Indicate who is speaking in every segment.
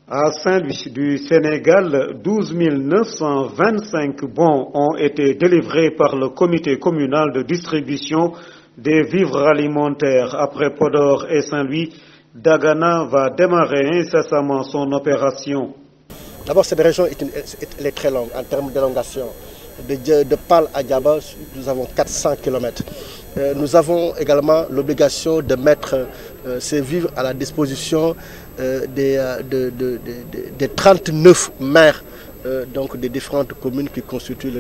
Speaker 1: À Saint-Louis du Sénégal, 12 925 bons ont été délivrés par le comité communal de distribution des vivres alimentaires. Après Podor et Saint-Louis, Dagana va démarrer incessamment son opération.
Speaker 2: D'abord, cette région est très longue en termes d'élongation. De Pal à Diaba, nous avons 400 km. Nous avons également l'obligation de mettre ces vivres à la disposition des 39 maires donc des différentes communes qui constituent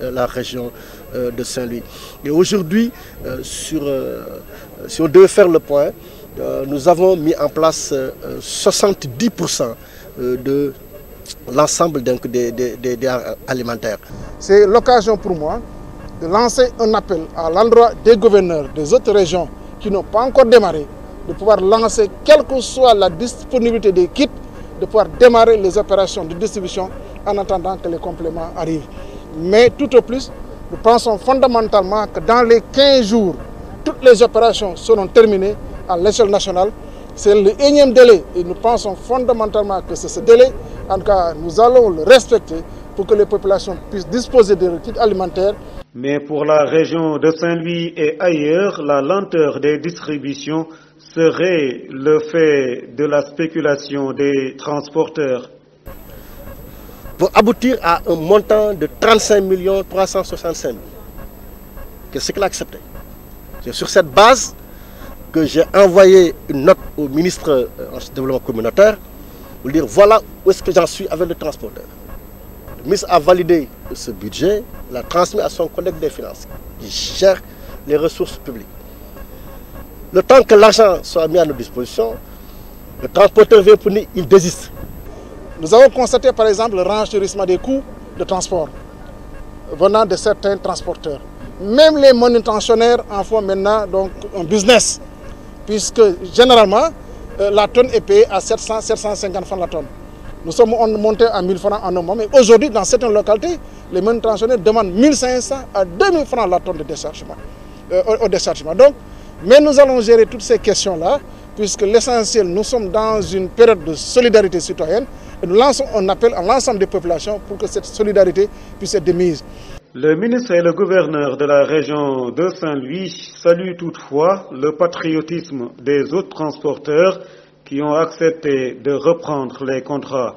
Speaker 2: la région de Saint-Louis. Et aujourd'hui, si on devait faire le point, nous avons mis en place 70% de l'ensemble des alimentaires.
Speaker 3: C'est l'occasion pour moi de lancer un appel à l'endroit des gouverneurs des autres régions qui n'ont pas encore démarré, de pouvoir lancer, quelle que soit la disponibilité des kits, de pouvoir démarrer les opérations de distribution en attendant que les compléments arrivent. Mais tout au plus, nous pensons fondamentalement que dans les 15 jours, toutes les opérations seront terminées à l'échelle nationale. C'est le énième délai et nous pensons fondamentalement que c'est ce délai. En tout cas, nous allons le respecter pour que les populations puissent disposer de kits alimentaires.
Speaker 1: Mais pour la région de Saint-Louis et ailleurs, la lenteur des distributions serait le fait de la spéculation des transporteurs.
Speaker 2: Pour aboutir à un montant de 35 365 000, que c'est qu'il a accepté. C'est sur cette base que j'ai envoyé une note au ministre du Développement communautaire pour dire voilà où est-ce que j'en suis avec le transporteur. Le ministre a validé ce budget, l'a transmis à son collègue des finances qui gère les ressources publiques. Le temps que l'argent soit mis à notre disposition, le transporteur vient pour nous, il désiste.
Speaker 3: Nous avons constaté par exemple le renchérissement des coûts de transport venant de certains transporteurs. Même les manutentionnaires en font maintenant donc un business, puisque généralement la tonne est payée à 700, 750 francs la tonne. Nous sommes montés à 1000 francs en un mois, mais aujourd'hui dans certaines localités, les manutentionnaires demandent 1500 à 2000 francs la tonne de déchargement, au déchargement. Donc, mais nous allons gérer toutes ces questions-là, puisque l'essentiel, nous sommes dans une période de solidarité citoyenne, et nous lançons un appel à l'ensemble des populations pour que cette solidarité puisse être de mise.
Speaker 1: Le ministre et le gouverneur de la région de Saint-Louis saluent toutefois le patriotisme des autres transporteurs qui ont accepté de reprendre les contrats.